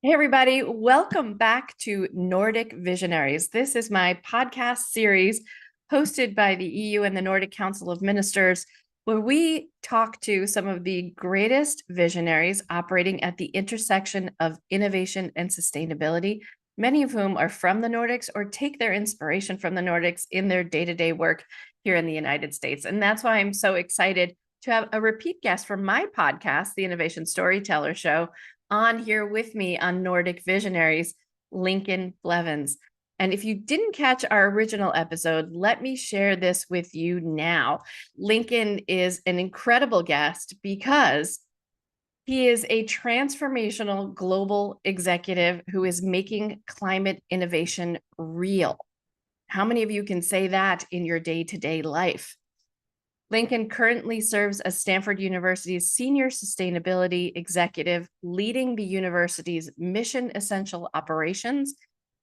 Hey, everybody, welcome back to Nordic Visionaries. This is my podcast series hosted by the EU and the Nordic Council of Ministers, where we talk to some of the greatest visionaries operating at the intersection of innovation and sustainability, many of whom are from the Nordics or take their inspiration from the Nordics in their day-to-day work here in the United States. And that's why I'm so excited to have a repeat guest from my podcast, the Innovation Storyteller Show, on here with me on Nordic Visionaries, Lincoln Bleveans. And if you didn't catch our original episode, let me share this with you now. Lincoln is an incredible guest because he is a transformational global executive who is making climate innovation real. How many of you can say that in your day-to-day life? Lincoln currently serves as Stanford University's senior sustainability executive, leading the university's mission essential operations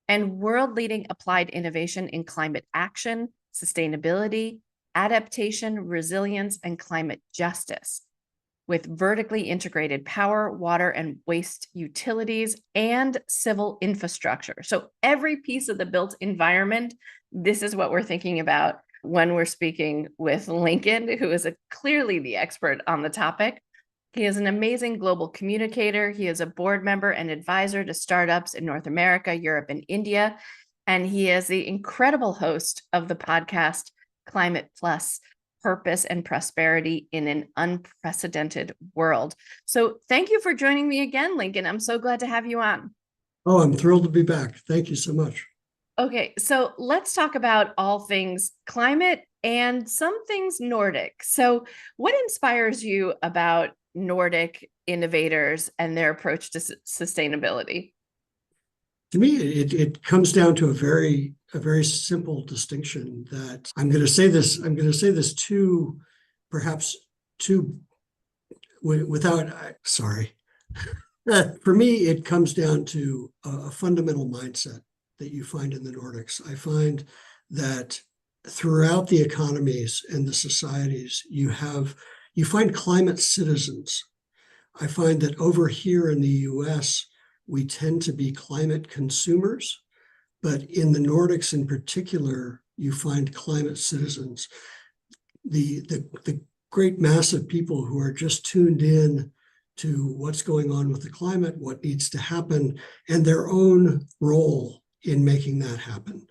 and world-leading applied innovation in climate action, sustainability, adaptation, resilience, and climate justice, with vertically integrated power, water, and waste utilities and civil infrastructure. So every piece of the built environment, this is what we're thinking about when we're speaking with Lincoln, who is clearly the expert on the topic. He is an amazing global communicator. He is a board member and advisor to startups in North America, Europe, and India. And he is the incredible host of the podcast Climate Plus: Purpose and Prosperity in an Unprecedented World. So thank you for joining me again, Lincoln. I'm so glad to have you on. Oh, I'm thrilled to be back. Thank you so much. Okay, so let's talk about all things climate and some things Nordic. So, what inspires you about Nordic innovators and their approach to sustainability? To me, it comes down to a very simple distinction that I'm going to say this too, perhaps too without sorry. For me, it comes down to a fundamental mindset that you find in the Nordics. I find that throughout the economies and the societies, you find climate citizens. I find that over here in the US, we tend to be climate consumers, but in the Nordics in particular, you find climate citizens. The great mass of people who are just tuned in to what's going on with the climate, what needs to happen, and their own role in making that happen.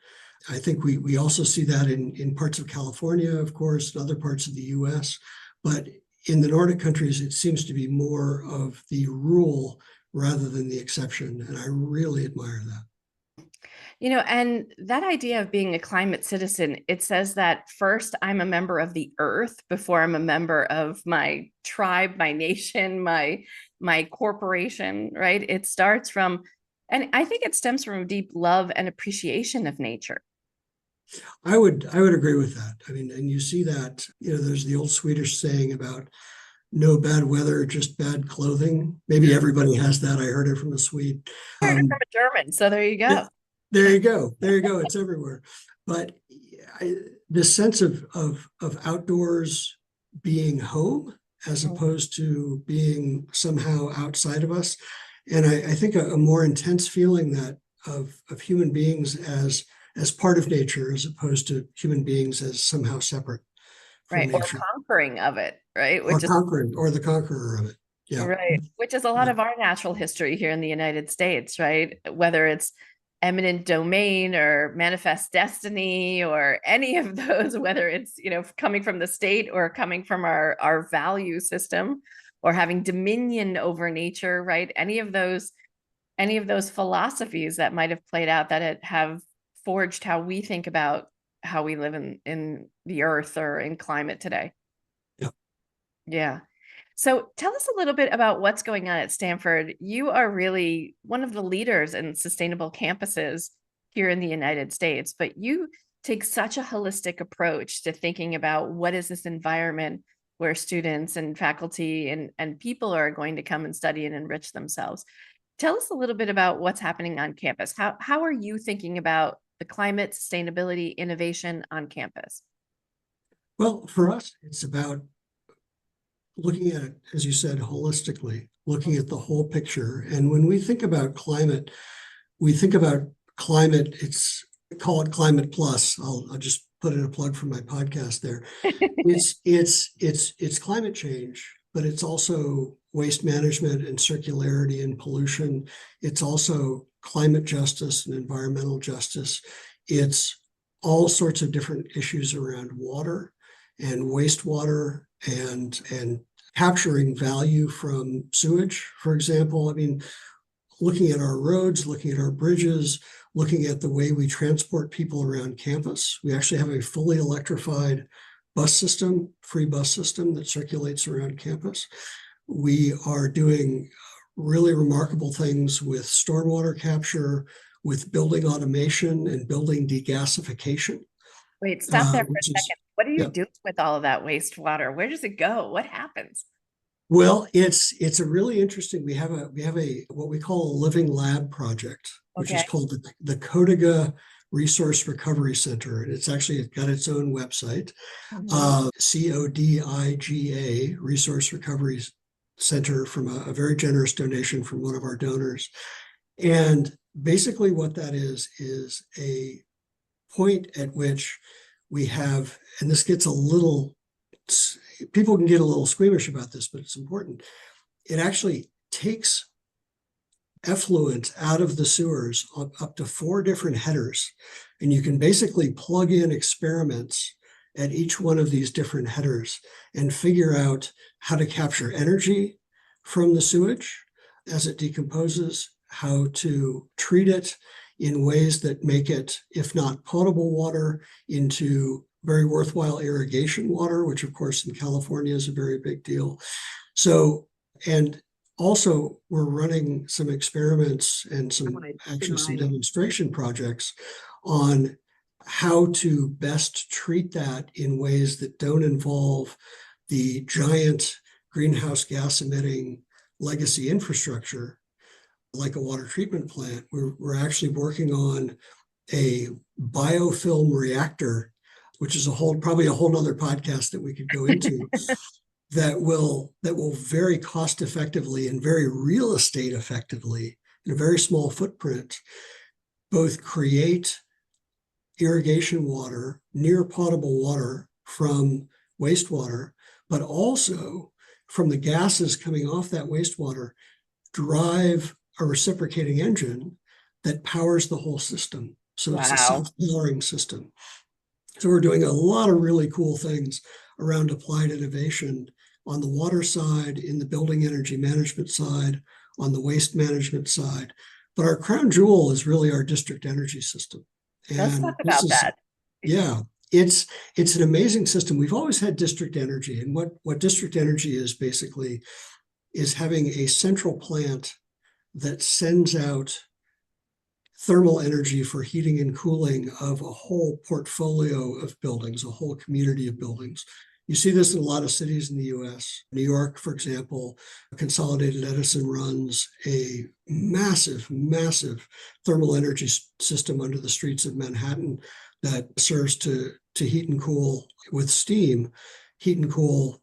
I think we also see that in parts of California, of course, and other parts of the US. But in the Nordic countries, it seems to be more of the rule rather than the exception. And I really admire that. And that idea of being a climate citizen, it says that first I'm a member of the earth before I'm a member of my tribe, my nation, my corporation, right? It starts from, and I think it stems from a deep love and appreciation of nature. I would agree with that. I mean, and you see that, there's the old Swedish saying about no bad weather, just bad clothing. Maybe everybody has that. I heard it from a Swede. I heard it from a German, so there you go. There you go. There you go. It's everywhere. But the sense of outdoors being home as opposed to being somehow outside of us, and I think a more intense feeling that of human beings as part of nature as opposed to human beings as somehow separate from Right, or nature, conquering of it, right? or conquering, or the conqueror of it. Yeah. Right, which is a lot Yeah. of our natural history here in the United States, right? Whether it's eminent domain or manifest destiny or any of those, whether it's, coming from the state or coming from our value system or having dominion over nature, right? Any of those philosophies that might have played out that have forged how we think about how we live in the earth or in climate today. Yeah. Yeah. So tell us a little bit about what's going on at Stanford. You are really one of the leaders in sustainable campuses here in the United States, but you take such a holistic approach to thinking about what is this environment where students and faculty and people are going to come and study and enrich themselves. Tell us a little bit about what's happening on campus. How are you thinking about the climate, sustainability, innovation on campus? Well, for us, it's about looking at it, as you said, holistically. looking at the whole picture. And when we think about climate, we think about climate, call it climate plus. I'll just put in a plug for my podcast there. It's climate change, but it's also waste management and circularity and pollution. It's also climate justice and environmental justice. It's all sorts of different issues around water and wastewater and capturing value from sewage, for example. I mean, looking at our roads, looking at our bridges, looking at the way we transport people around campus. We actually have a fully electrified bus system, free bus system that circulates around campus. We are doing really remarkable things with stormwater capture, with building automation and building degasification. Wait, stop there for a which is, second. What are you yeah. doing with all of that wastewater? Where does it go? What happens? Well, it's a really interesting. We have a what we call a living lab project, which is Okay. called the Codiga Resource Recovery Center, and it's got its own website, CODIGA Resource Recovery Center, from a very generous donation from one of our donors. And basically, what that is a point at which we have, and this gets a little, people can get a little squeamish about this, but it's important. It actually takes effluent out of the sewers up to 4 different headers. And you can basically plug in experiments at each one of these different headers and figure out how to capture energy from the sewage as it decomposes, how to treat it in ways that make it, if not potable water, into very worthwhile irrigation water, which of course in California is a very big deal. So, and also we're running some experiments and some demonstration projects on how to best treat that in ways that don't involve the giant greenhouse gas emitting legacy infrastructure like a water treatment plant. We're actually working on a biofilm reactor, which is probably a whole other podcast that we could go into, that will very cost effectively and very real estate effectively, in a very small footprint, both create irrigation water, near potable water from wastewater, but also from the gases coming off that wastewater, drive a reciprocating engine that powers the whole system. So It's a self-powering system. So we're doing a lot of really cool things around applied innovation on the water side, in the building energy management side, on the waste management side. But our crown jewel is really our district energy system. And let's talk about that. Yeah, it's an amazing system. We've always had district energy, and what district energy is basically is having a central plant that sends out thermal energy for heating and cooling of a whole portfolio of buildings, a whole community of buildings. You see this in a lot of cities in the US. New York, for example, Consolidated Edison runs a massive, massive thermal energy system under the streets of Manhattan that serves to heat and cool with steam, heat and cool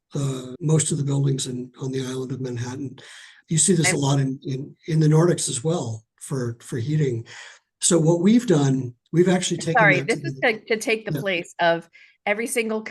most of the buildings on the island of Manhattan. You see this a lot in the Nordics as well for heating. So what we've done, we've actually taken. Sorry, this is to take the place of every single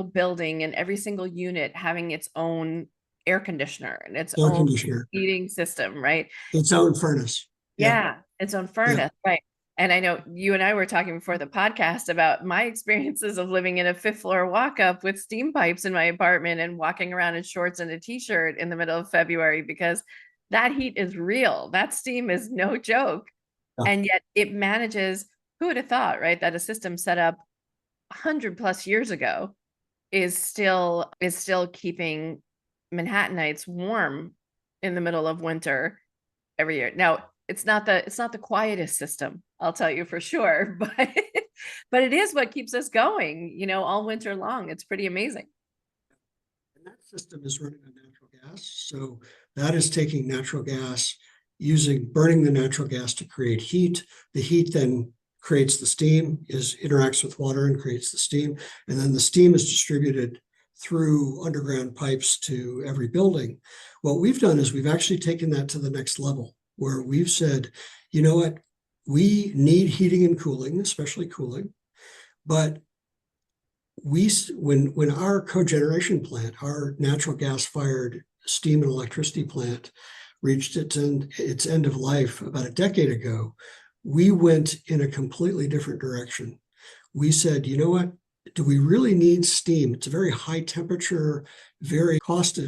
building and every single unit having its own air conditioner and its own heating system, right? Its own furnace. Yeah, its own furnace, right? And I know you and I were talking before the podcast about my experiences of living in a 5th floor walk-up with steam pipes in my apartment and walking around in shorts and a t-shirt in the middle of February, because that heat is real. That steam is no joke. Yeah. And yet it manages, who would have thought, right, that a system set up 100+ years ago is still keeping Manhattanites warm in the middle of winter every year. Now, it's not the quietest system, I'll tell you for sure, but it is what keeps us going, all winter long. It's pretty amazing. And that system is running on natural gas. So that is taking natural gas, burning the natural gas to create heat. The heat then creates the steam, interacts with water and creates the steam. And then the steam is distributed through underground pipes to every building. What we've done is we've actually taken that to the next level, where we've said, you know what, we need heating and cooling, especially cooling, but when our cogeneration plant, our natural gas fired steam and electricity plant, reached its end of life about a decade ago, we went in a completely different direction. We said, you know what, do we really need steam? It's a very high temperature, very cost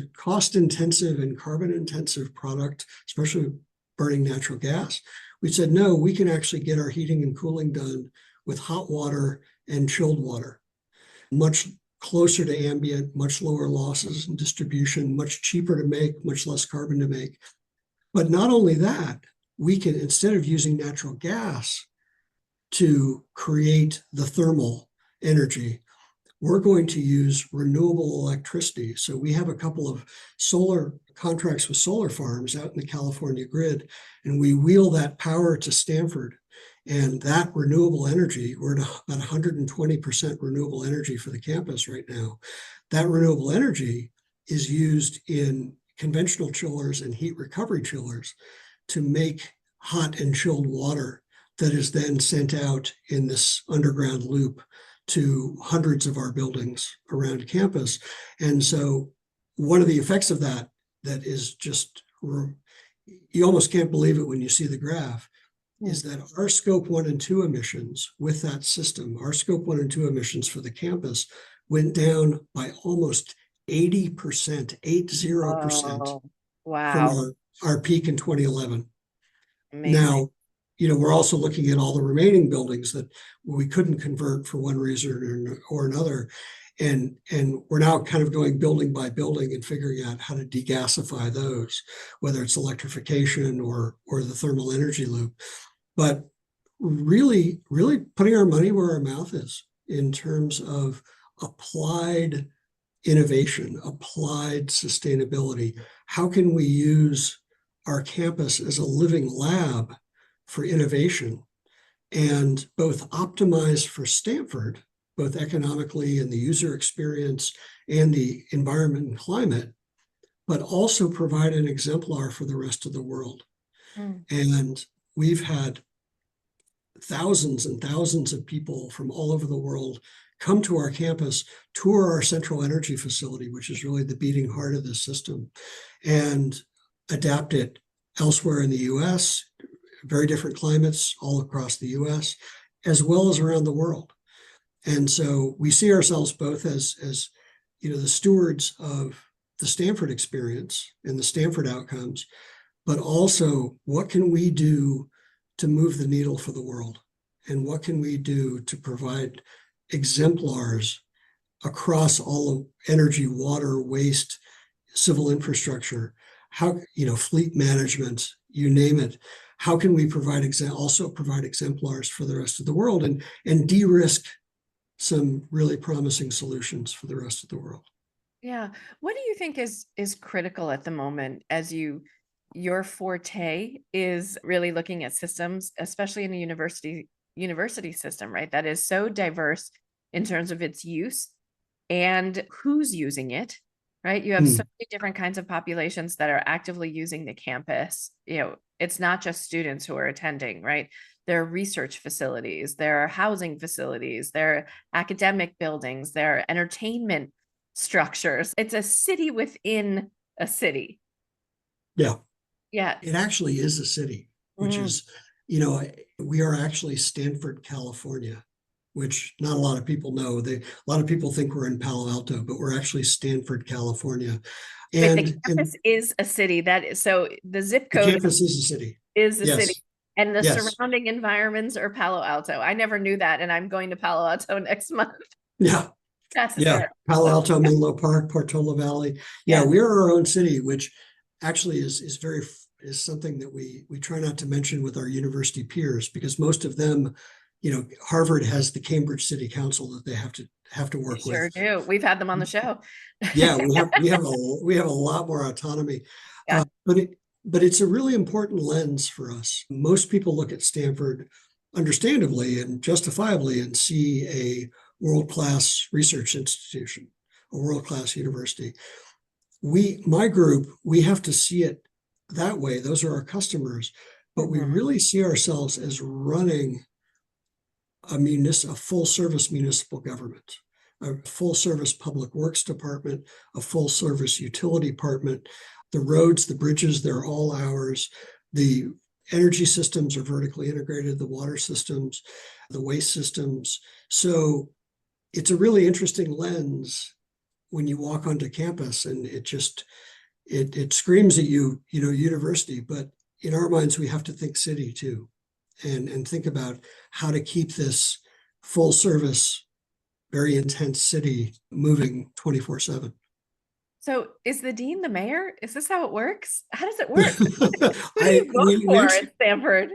intensive and carbon intensive product, especially burning natural gas. We said, no, we can actually get our heating and cooling done with hot water and chilled water, much closer to ambient, much lower losses and distribution, much cheaper to make, much less carbon to make. But not only that, we can, instead of using natural gas to create the thermal energy, we're going to use renewable electricity. So we have a couple of solar contracts with solar farms out in the California grid, and we wheel that power to Stanford. And that renewable energy, we're at about 120% renewable energy for the campus right now. That renewable energy is used in conventional chillers and heat recovery chillers to make hot and chilled water that is then sent out in this underground loop to hundreds of our buildings around campus. And so one of the effects of that is just, you almost can't believe it when you see the graph, is that our scope 1 and 2 emissions with that system, our scope 1 and 2 emissions for the campus went down by almost 80%, 80% Oh, from wow. our peak in 2011. Amazing. Now, we're also looking at all the remaining buildings that we couldn't convert for one reason or another. And we're now kind of going building by building and figuring out how to degasify those, whether it's electrification or the thermal energy loop. But really, really putting our money where our mouth is in terms of applied innovation, applied sustainability. How can we use our campus as a living lab for innovation and both optimize for Stanford, both economically and the user experience and the environment and climate, but also provide an exemplar for the rest of the world. And we've had thousands and thousands of people from all over the world come to our campus, tour our central energy facility, which is really the beating heart of this system, and adapt it elsewhere in the US, very different climates all across the US, as well as around the world. And so we see ourselves both as the stewards of the Stanford experience and the Stanford outcomes, but also what can we do to move the needle for the world? And what can we do to provide exemplars across all of energy, water, waste, civil infrastructure, how, fleet management, you name it. How can we also provide exemplars for the rest of the world and de-risk some really promising solutions for the rest of the world? Yeah. What do you think is critical at the moment as your forte is really looking at systems, especially in the university system, right? That is so diverse in terms of its use and who's using it, right? You have so many different kinds of populations that are actively using the campus. It's not just students who are attending, right? There are research facilities, there are housing facilities, there are academic buildings, there are entertainment structures. It's a city within a city. Yeah. Yeah. It actually is a city, which is, we are actually Stanford, California, which not a lot of people know. A lot of people think we're in Palo Alto, but we're actually Stanford, California. And the campus is a city. So the zip the code campus is a city. is a Yes. city. And the Yes. surrounding environments are Palo Alto. I never knew that, and I'm going to Palo Alto next month. Yeah. That's Yeah. Palo Alto, Menlo Park, Portola Valley. Yeah, we are our own city, which actually is something that we try not to mention with our university peers, because most of them, Harvard has the Cambridge City Council that they have to work with. Sure do. We've had them on the show. Yeah, we have a lot more autonomy. Yeah. But it's a really important lens for us. Most people look at Stanford, understandably and justifiably, and see a world-class research institution world-class university. My group, we have to see it that way. Those are our customers, but we really see ourselves as running a full service municipal government, a full service public works department, a full service utility department. The roads, the bridges, they're all ours. The energy systems are vertically integrated, the water systems, the waste systems. So it's a really interesting lens when you walk onto campus, and it screams at you, university, but in our minds, we have to think city too, and think about how to keep this full service, very intense city moving 24/7. So is the dean the mayor? Is this how it works? How does it work? Who do you vote we for actually, at Stanford?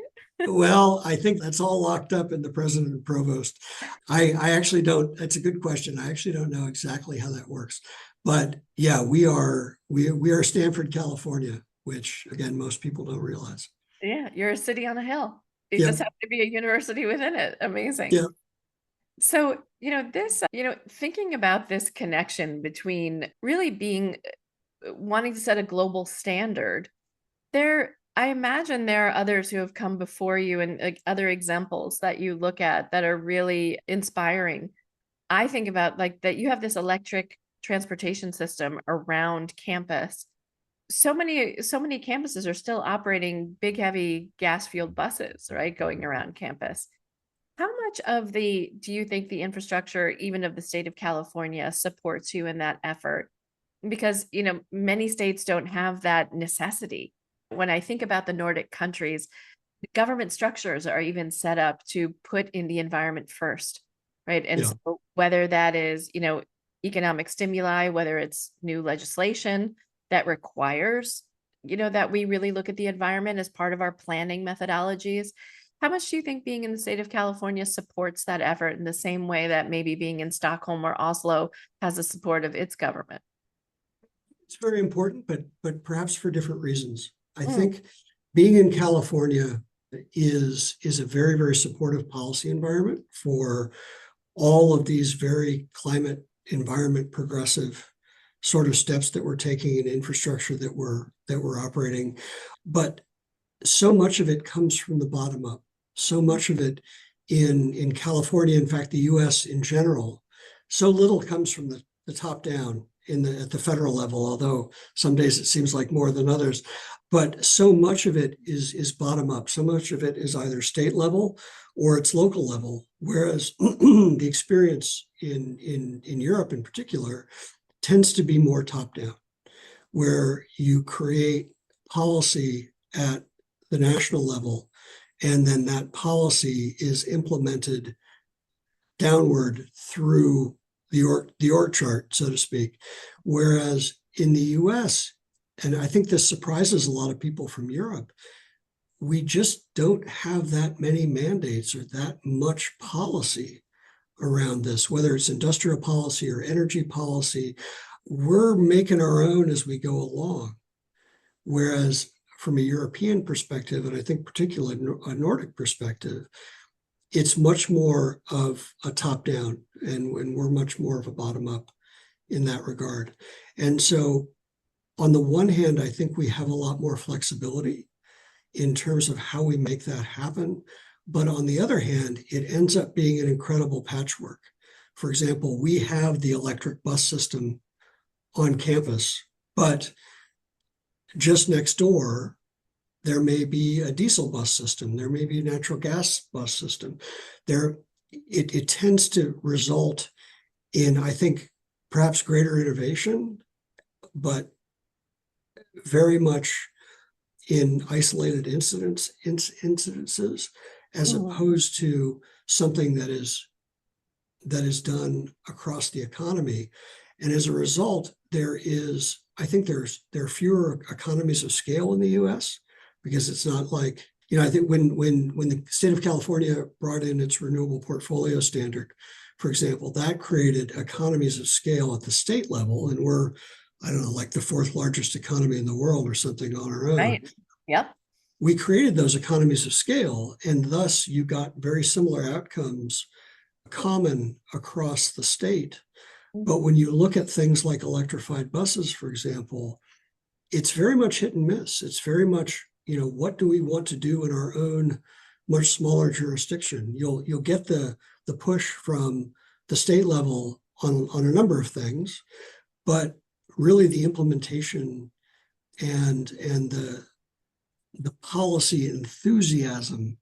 well, I think that's all locked up in the president and provost. I actually don't, that's a good question. I actually don't know exactly how that works. But yeah, we are Stanford, California, which again, most people don't realize. Yeah, you're a city on a hill. You Yeah. just have to be a university within it. Amazing. Yeah. So, thinking about this connection between really being wanting to set a global standard, I imagine there are others who have come before you and like other examples that you look at that are really inspiring. I think about like that you have this electric transportation system around campus. So many campuses are still operating big, heavy gas-fueled buses, right, going around campus. How much do you think the infrastructure, even of the state of California, supports you in that effort? Because, many states don't have that necessity. When I think about the Nordic countries, the government structures are even set up to put in the environment first, right? And Yeah. so whether that is, economic stimuli, whether it's new legislation that requires, that we really look at the environment as part of our planning methodologies. How much do you think being in the state of California supports that effort in the same way that maybe being in Stockholm or Oslo has the support of its government? It's very important, but perhaps for different reasons. I Mm. think being in California is a very, very supportive policy environment for all of these very climate environment progressive sort of steps that we're taking in infrastructure that we're operating. But so much of it comes from the bottom up. So much of it in California, in fact, the US in general, so little comes from the top down at the federal level, although some days it seems like more than others. But so much of it is bottom up. So much of it is either state level or it's local level. Whereas the experience in Europe in particular tends to be more top down, where you create policy at the national level, and then that policy is implemented downward through the org chart, so to speak. Whereas in the US, and I think this surprises a lot of people from Europe, we just don't have that many mandates or that much policy around this, whether it's industrial policy or energy policy. We're making our own as we go along. Whereas from a European perspective, and I think particularly a Nordic perspective, it's much more of a top down, and we're much more of a bottom up in that regard. And so on the one hand, I think we have a lot more flexibility in terms of how we make that happen. But on the other hand, it ends up being an incredible patchwork. For example, we have the electric bus system on campus, but just next door, there may be a diesel bus system. There may be a natural gas bus system. It tends to result in, I think, perhaps greater innovation, but very much in isolated incidences, as opposed to something that is done across the economy. And as a result, I think there are fewer economies of scale in the US, because it's not like, I think when the state of California brought in its renewable portfolio standard, for example, that created economies of scale at the state level. And we're, I don't know, like the fourth largest economy in the world or something on our own. Right. Yep. We created those economies of scale, and thus you got very similar outcomes common across the state. But when you look at things like electrified buses, for example, it's very much hit and miss. It's very much, what do we want to do in our own much smaller jurisdiction? You'll get the push from the state level on a number of things, but really the implementation and the policy enthusiasm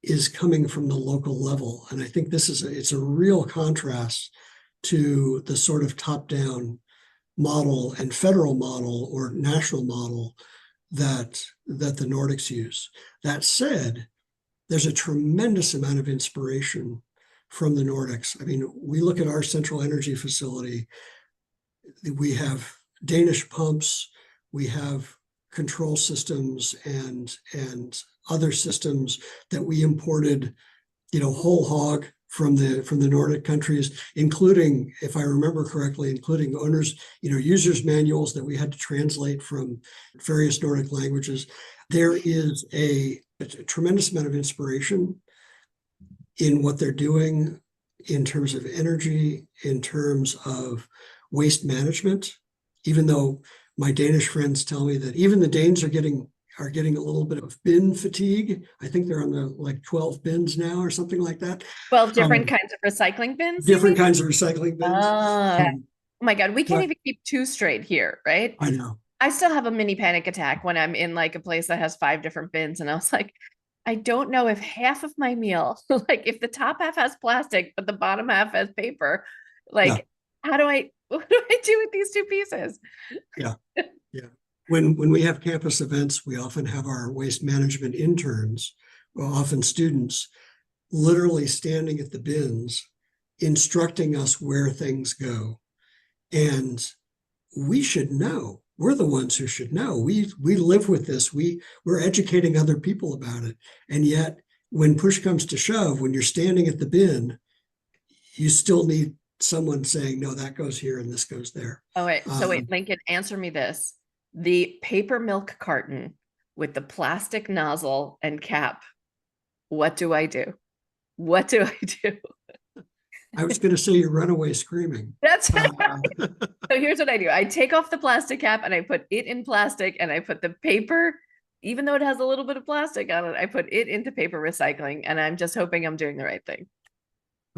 is coming from the local level. And I think it's a real contrast to the sort of top-down model and federal model or national model that the Nordics use. That said, there's a tremendous amount of inspiration from the Nordics. I mean, we look at our central energy facility, we have Danish pumps, we have control systems and other systems that we imported, whole hog from the Nordic countries, including, if I remember correctly, including users manuals that we had to translate from various Nordic languages. There is a tremendous amount of inspiration in what they're doing in terms of energy, in terms of waste management, even though my Danish friends tell me that even the Danes are getting a little bit of bin fatigue. I think they're on the 12 bins now or something like that. 12 different kinds of recycling bins? Different kinds of recycling bins. Oh my God, we can't even keep two straight here, right? I know. I still have a mini panic attack when I'm in a place that has 5 different bins. And I was like, I don't know if half of my meal, if the top half has plastic, but the bottom half has paper, what do I do with these 2 pieces? Yeah. Yeah. When we have campus events, we often have our waste management interns, or often students, literally standing at the bins, instructing us where things go. And we should know. We're the ones who should know. We live with this. We're educating other people about it. And yet, when push comes to shove, when you're standing at the bin, you still need someone saying, no, that goes here and this goes there. Oh, wait. So wait, Lincoln, answer me this. The paper milk carton with the plastic nozzle and cap. What do I do? What do I do? I was going to say you run away screaming. That's right. So here's what I do. I take off the plastic cap and I put it in plastic, and I put the paper, even though it has a little bit of plastic on it, I put it into paper recycling, and I'm just hoping I'm doing the right thing.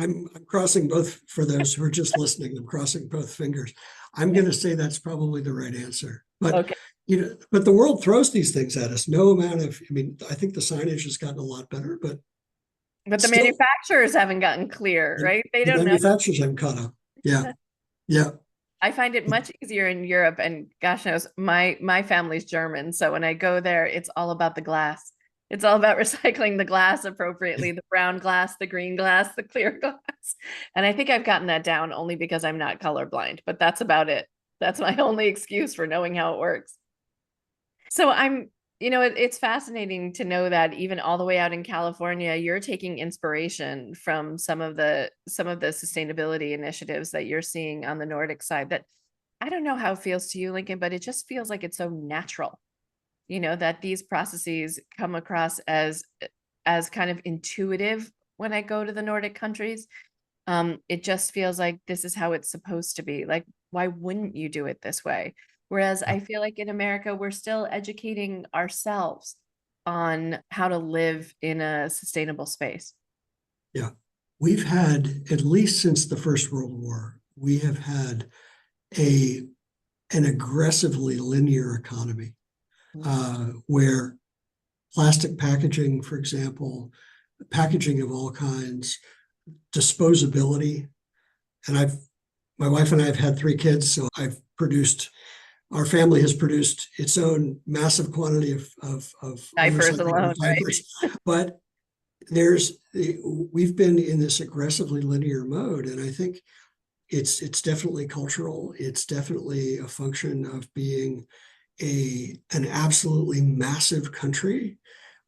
I'm crossing both, for those who are just listening, I'm crossing both fingers. I'm going to say that's probably the right answer. But, okay. But the world throws these things at us. No amount of, I think the signage has gotten a lot better, but the manufacturers haven't gotten clear, right? They don't know. Manufacturers haven't caught up. Yeah. Yeah. I find it much easier in Europe, and gosh knows my family's German. So when I go there, it's all about the glass. It's all about recycling the glass appropriately, the brown glass, the green glass, the clear glass. And I think I've gotten that down only because I'm not colorblind, but that's about it. That's my only excuse for knowing how it works. So it's fascinating to know that even all the way out in California, you're taking inspiration from some of the sustainability initiatives that you're seeing on the Nordic side. That I don't know how it feels to you, Lincoln, but it just feels like it's so natural, that these processes come across as kind of intuitive when I go to the Nordic countries. It just feels like this is how it's supposed to be. Like, why wouldn't you do it this way? Whereas I feel like in America, we're still educating ourselves on how to live in a sustainable space. Yeah. We've had, at least since the First World War, we have had an aggressively linear economy where plastic packaging, for example, packaging of all kinds, disposability. And my wife and I have had 3 kids, so our family has produced its own massive quantity of diapers alone, diapers. Right? But we've been in this aggressively linear mode, and I think it's definitely cultural. It's definitely a function of being an absolutely massive country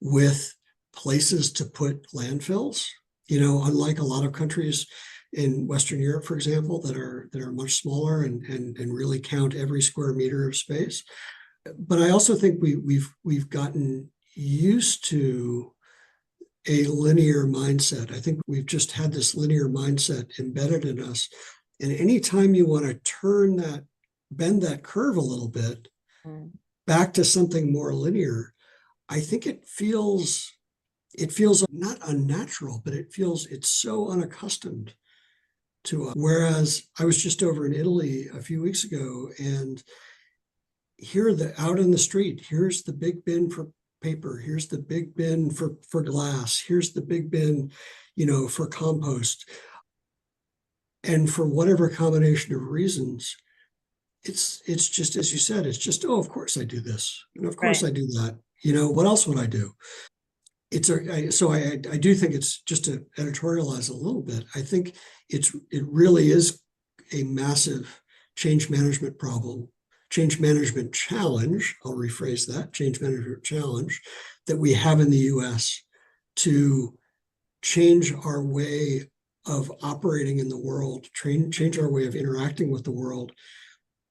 with places to put landfills. Unlike a lot of countries in Western Europe, for example, that are much smaller and really count every square meter of space. But I also think we've gotten used to a linear mindset. I think we've just had this linear mindset embedded in us, And anytime you want to bend that curve a little bit Mm. back to something more linear, I think it feels not unnatural, but it's so unaccustomed to us. Whereas I was just over in Italy a few weeks ago, and here out in the street, here's the big bin for paper, here's the big bin for glass, here's the big bin, for compost. And for whatever combination of reasons, it's just, as you said, it's just, oh, of course I do this, and of course Right. I do that. What else would I do? I do think, it's just to editorialize a little bit, I think it really is a massive change management problem, change management challenge. I'll rephrase that: change management challenge that we have in the US to change our way of operating in the world, change our way of interacting with the world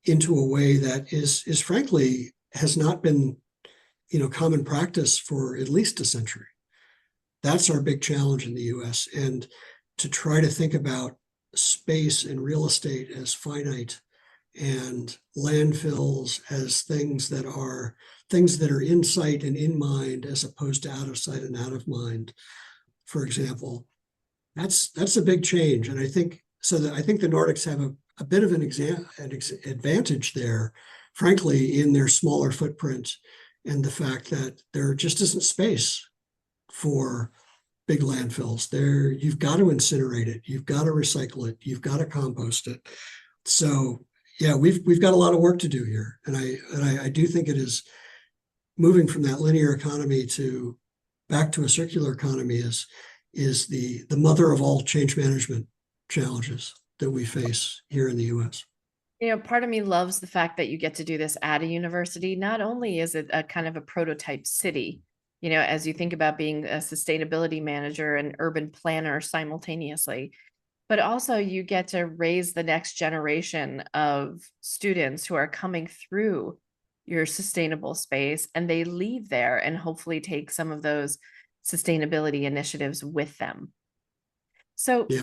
into a way that is frankly has not been, common practice for at least a century. That's our big challenge in the US. And to try to think about space and real estate as finite, and landfills as things that are in sight and in mind, as opposed to out of sight and out of mind, for example, that's a big change. And I think I think the Nordics have a bit of an advantage there, frankly, in their smaller footprint, and the fact that there just isn't space for big landfills. You've got to incinerate it, you've got to recycle it, you've got to compost it. So yeah, we've got a lot of work to do here, and I do think it is moving from that linear economy to back to a circular economy is the mother of all change management challenges that we face here in the US. Part of me loves the fact that you get to do this at a university. Not only is it a kind of a prototype city, as you think about being a sustainability manager and urban planner simultaneously, but also you get to raise the next generation of students who are coming through your sustainable space, and they leave there and hopefully take some of those sustainability initiatives with them. So Yeah.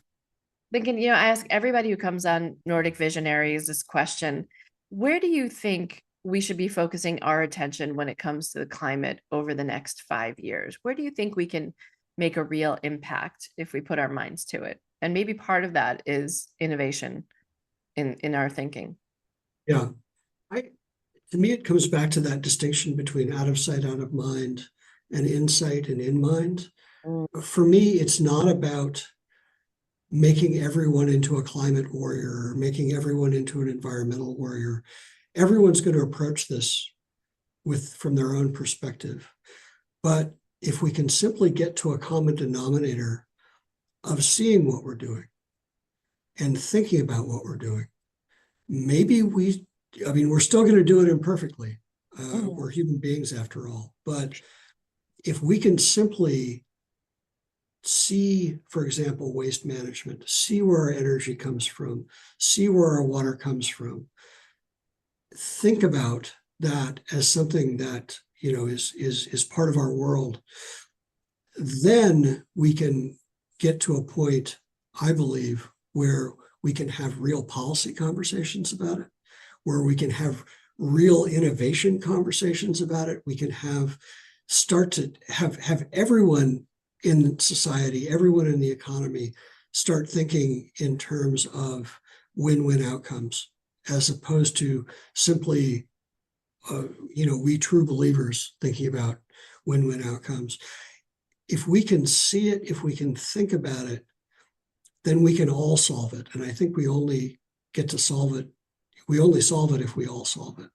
Lincoln, I ask everybody who comes on Nordic Visionaries this question: where do you think we should be focusing our attention when it comes to the climate over the next 5 years? Where do you think we can make a real impact if we put our minds to it? And maybe part of that is innovation in our thinking. Yeah. To me, it comes back to that distinction between out of sight, out of mind, and insight and in mind. Mm. For me, it's not about making everyone into a climate warrior or making everyone into an environmental warrior. Everyone's going to approach this from their own perspective. But if we can simply get to a common denominator of seeing what we're doing and thinking about what we're doing, maybe we're still going to do it imperfectly. We're human beings after all. But if we can simply see, for example, waste management, see where our energy comes from, see where our water comes from, think about that as something that is part of our world, then we can get to a point, I believe, where we can have real policy conversations about it, where we can have real innovation conversations about it. We can start to have everyone in society, everyone in the economy, start thinking in terms of win-win outcomes, as opposed to simply, we true believers thinking about win-win outcomes. If we can see it, if we can think about it, then we can all solve it. And I think we only get to solve it. We only solve it if we all solve it.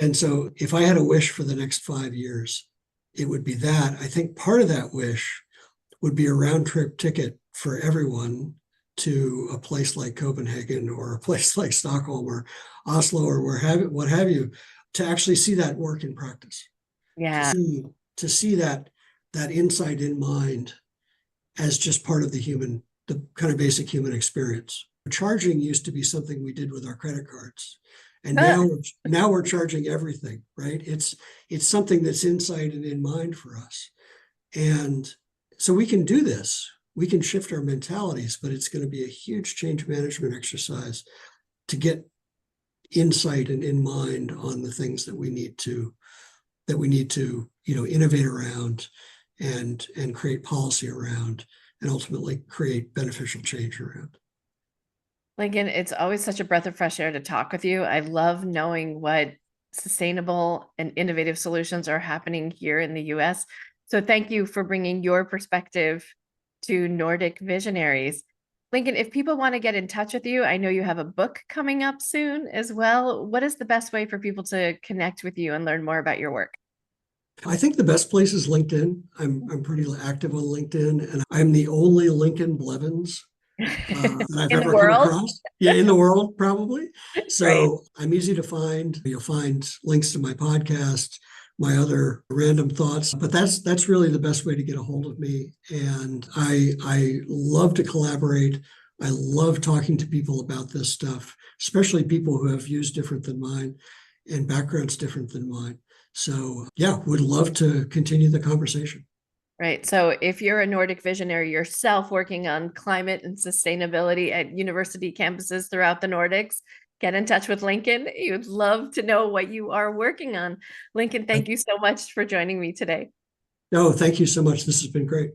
And so if I had a wish for the next 5 years, it would be that. I think part of that wish would be a round trip ticket for everyone to a place like Copenhagen or a place like Stockholm or Oslo or what have you, to actually see that work in practice. Yeah. To see that insight in mind as just part of the kind of basic human experience. Charging used to be something we did with our credit cards. And now we're charging everything, right? It's something that's insight and in mind for us. And so we can do this. shift our mentalities, but it's going to be a huge change management exercise to get insight and in mind on the things that we need to innovate around and create policy around, and ultimately create beneficial change around. Lincoln, it's always such a breath of fresh air to talk with you. I love knowing what sustainable and innovative solutions are happening here in the US. So thank you for bringing your perspective to Nordic Visionaries. Lincoln, if people want to get in touch with you, I know you have a book coming up soon as well. What is the best way for people to connect with you and learn more about your work? I think the best place is LinkedIn. I'm pretty active on LinkedIn, and I'm the only Lincoln Bleveans that I've In the ever come world? across. Yeah, in the world, probably. So Right. I'm easy to find. You'll find links to my podcast, my other random thoughts, but that's really the best way to get a hold of me. And I love to collaborate. I love talking to people about this stuff, especially people who have views different than mine and backgrounds different than mine. So yeah, would love to continue the conversation. Right. So if you're a Nordic visionary yourself working on climate and sustainability at university campuses throughout the Nordics, get in touch with Lincoln. He would love to know what you are working on. Lincoln, thank you so much for joining me today. No, thank you so much. This has been great.